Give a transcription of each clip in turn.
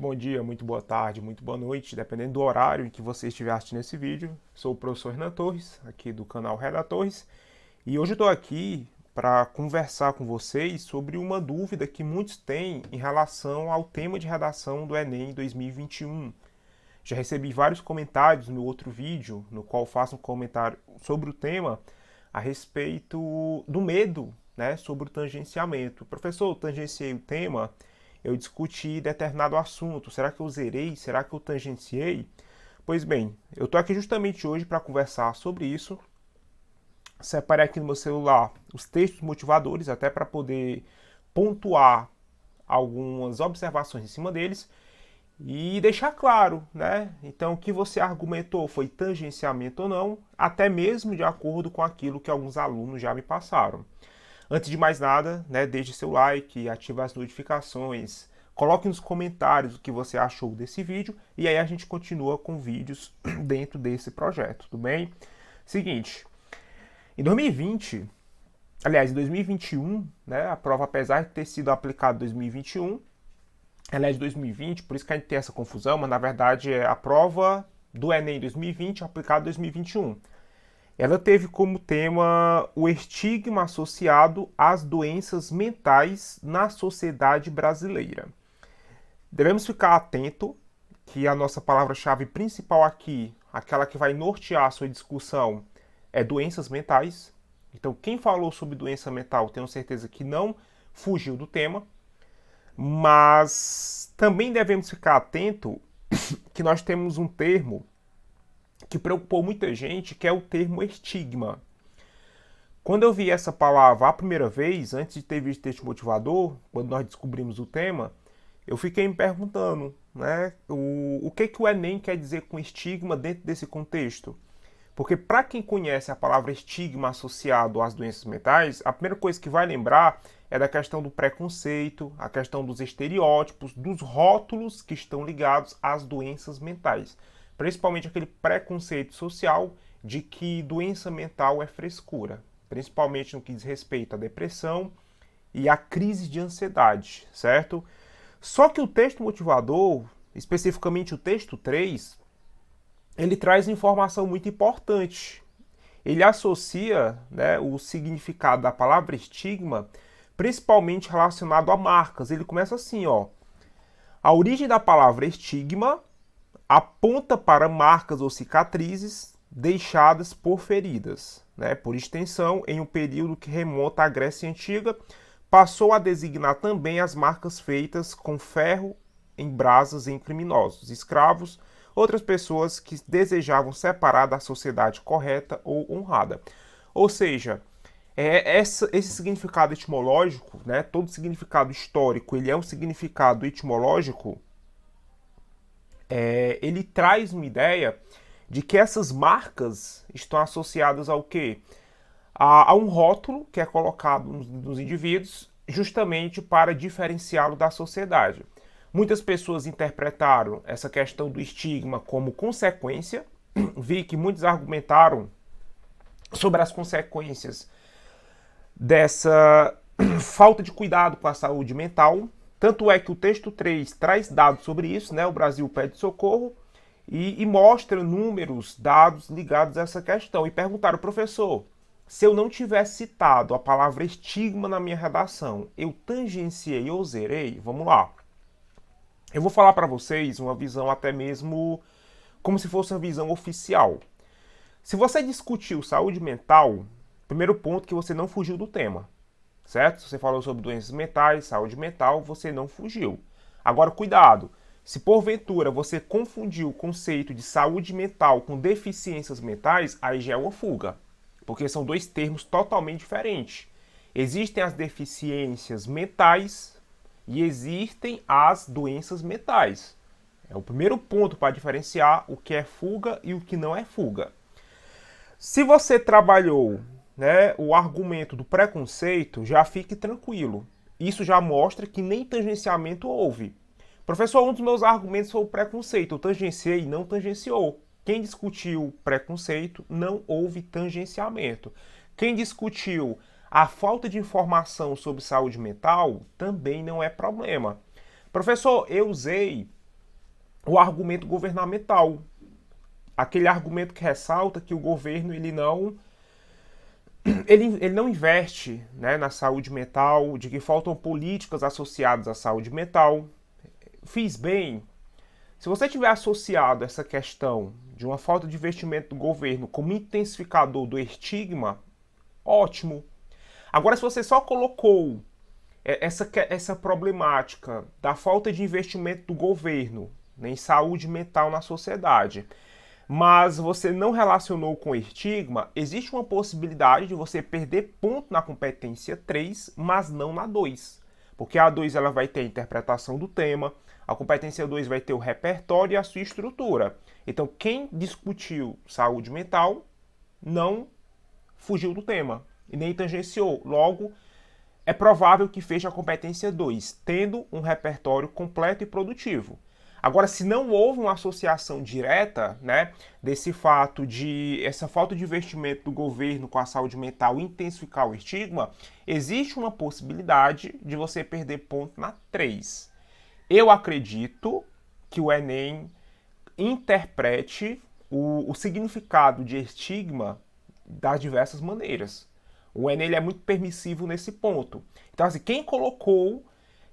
bom dia, muito boa tarde, muito boa noite, dependendo do horário em que você estiver assistindo esse vídeo. Sou o professor Renan Torres, aqui do canal Redatores, e hoje eu estou aqui para conversar com vocês sobre uma dúvida que muitos têm em relação ao tema de redação do Enem 2021. Já recebi vários comentários no outro vídeo, no qual faço um comentário sobre o tema a respeito do medo, né, sobre o tangenciamento. Professor, eu tangenciei o tema, eu discuti determinado assunto, será que eu zerei? Será que eu tangenciei? Pois bem, eu estou aqui justamente hoje para conversar sobre isso. Separei aqui no meu celular os textos motivadores, até para poder pontuar algumas observações em cima deles e deixar claro, né? Então, o que você argumentou foi tangenciamento ou não, até mesmo de acordo com aquilo que alguns alunos já me passaram. Antes de mais nada, né, deixe seu like, ative as notificações, coloque nos comentários o que você achou desse vídeo e aí a gente continua com vídeos dentro desse projeto, tudo bem? Seguinte, em 2020, aliás, em 2021, né, a prova, apesar de ter sido aplicada em 2021, ela é de 2020, por isso que a gente tem essa confusão, mas na verdade é a prova do Enem 2020 aplicada em 2021. Ela teve como tema o estigma associado às doenças mentais na sociedade brasileira. Devemos ficar atento que a nossa palavra-chave principal aqui, aquela que vai nortear a sua discussão, é doenças mentais. Então, quem falou sobre doença mental, tenho certeza que não fugiu do tema, mas também devemos ficar atento que nós temos um termo que preocupou muita gente, que é o termo estigma. Quando eu vi essa palavra a primeira vez, antes de ter visto o texto motivador, quando nós descobrimos o tema, eu fiquei me perguntando, né, o que o Enem quer dizer com estigma dentro desse contexto? Porque para quem conhece a palavra estigma associado às doenças mentais, a primeira coisa que vai lembrar é da questão do preconceito, a questão dos estereótipos, dos rótulos que estão ligados às doenças mentais. Principalmente aquele preconceito social de que doença mental é frescura, principalmente no que diz respeito à depressão e à crise de ansiedade, certo? Só que o texto motivador, especificamente o texto 3, ele traz informação muito importante. Ele associa, né, o significado da palavra estigma, principalmente relacionado a marcas. Ele começa assim, ó. A origem da palavra estigma aponta para marcas ou cicatrizes deixadas por feridas. Né? Por extensão, em um período que remonta à Grécia Antiga, passou a designar também as marcas feitas com ferro em brasas em criminosos, escravos, outras pessoas que desejavam separar da sociedade correta ou honrada. Ou seja, esse significado etimológico, né, todo significado histórico, ele é um significado etimológico, ele traz uma ideia de que essas marcas estão associadas ao quê? A um rótulo que é colocado nos indivíduos justamente para diferenciá-lo da sociedade. Muitas pessoas interpretaram essa questão do estigma como consequência. Vi que muitos argumentaram sobre as consequências dessa falta de cuidado com a saúde mental. Tanto é que o texto 3 traz dados sobre isso, né? O Brasil pede socorro e mostra números, dados ligados a essa questão. E perguntaram, professor, se eu não tivesse citado a palavra estigma na minha redação, eu tangenciei ou zerei? Vamos lá. Eu vou falar para vocês uma visão até mesmo como se fosse uma visão oficial. Se você discutiu saúde mental, primeiro ponto que você não fugiu do tema, certo? Se você falou sobre doenças mentais, saúde mental, você não fugiu. Agora, cuidado. Se porventura você confundiu o conceito de saúde mental com deficiências mentais, aí já é uma fuga. Porque são dois termos totalmente diferentes. Existem as deficiências mentais e existem as doenças mentais. É o primeiro ponto para diferenciar o que é fuga e o que não é fuga. Se você trabalhou, né, o argumento do preconceito, já fique tranquilo. Isso já mostra que nem tangenciamento houve. Professor, um dos meus argumentos foi o preconceito. Eu tangenciei e não tangenciou. Quem discutiu preconceito, não houve tangenciamento. Quem discutiu a falta de informação sobre saúde mental, também não é problema. Professor, eu usei o argumento governamental. Aquele argumento que ressalta que o governo ele não investe, né, na saúde mental, de que faltam políticas associadas à saúde mental. Fiz bem. Se você tiver associado essa questão de uma falta de investimento do governo como intensificador do estigma, ótimo. Agora, se você só colocou essa problemática da falta de investimento do governo, né, em saúde mental na sociedade, mas você não relacionou com estigma, existe uma possibilidade de você perder ponto na competência 3, mas não na 2. Porque a 2 ela vai ter a interpretação do tema, a competência 2 vai ter o repertório e a sua estrutura. Então, quem discutiu saúde mental não fugiu do tema e nem tangenciou. Logo, é provável que feche a competência 2, tendo um repertório completo e produtivo. Agora, se não houve uma associação direta, né, desse fato de essa falta de investimento do governo com a saúde mental intensificar o estigma, existe uma possibilidade de você perder ponto na 3. Eu acredito que o Enem interprete o significado de estigma das diversas maneiras. O Enem ele é muito permissivo nesse ponto. Então, assim, quem colocou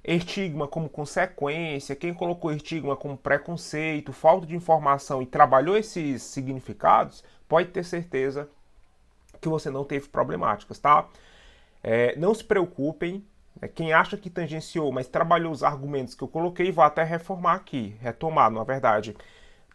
estigma como consequência, quem colocou estigma como preconceito, falta de informação e trabalhou esses significados, pode ter certeza que você não teve problemáticas, tá? Não se preocupem, quem acha que tangenciou, mas trabalhou os argumentos que eu coloquei, vou até reformar aqui, retomar, na verdade.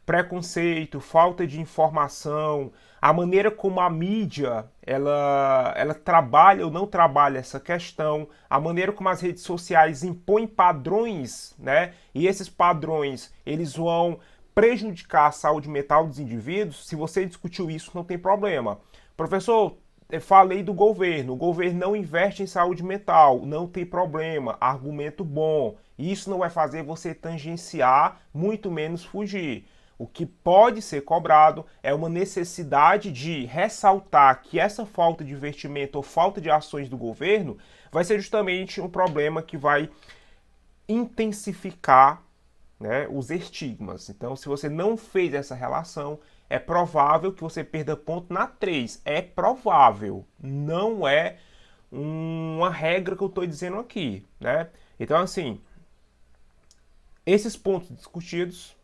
Preconceito, falta de informação, a maneira como a mídia ela trabalha ou não trabalha essa questão, a maneira como as redes sociais impõem padrões, né? E esses padrões eles vão prejudicar a saúde mental dos indivíduos. Se você discutiu isso, não tem problema. Professor, eu falei do governo, o governo não investe em saúde mental, não tem problema, argumento bom. Isso não vai fazer você tangenciar, muito menos fugir. O que pode ser cobrado é uma necessidade de ressaltar que essa falta de investimento ou falta de ações do governo vai ser justamente um problema que vai intensificar, né, os estigmas. Então, se você não fez essa relação, é provável que você perda ponto na 3. É provável, não é uma regra que eu estou dizendo aqui, né? Então, assim, esses pontos discutidos,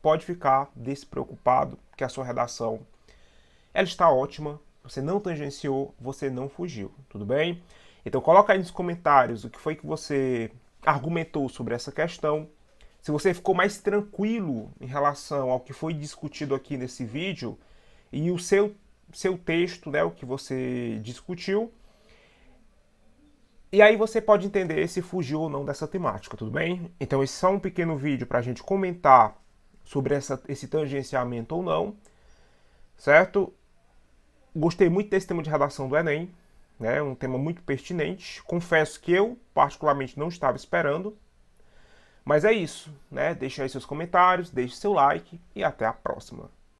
pode ficar despreocupado, que a sua redação ela está ótima, você não tangenciou, você não fugiu, tudo bem? Então coloca aí nos comentários o que foi que você argumentou sobre essa questão, se você ficou mais tranquilo em relação ao que foi discutido aqui nesse vídeo e o seu texto, né, o que você discutiu, e aí você pode entender se fugiu ou não dessa temática, tudo bem? Então esse é só um pequeno vídeo para a gente comentar sobre esse tangenciamento ou não, certo? Gostei muito desse tema de redação do Enem, né? Um tema muito pertinente. Confesso que eu, particularmente, não estava esperando. Mas é isso, né? Deixe aí seus comentários, deixe seu like e até a próxima.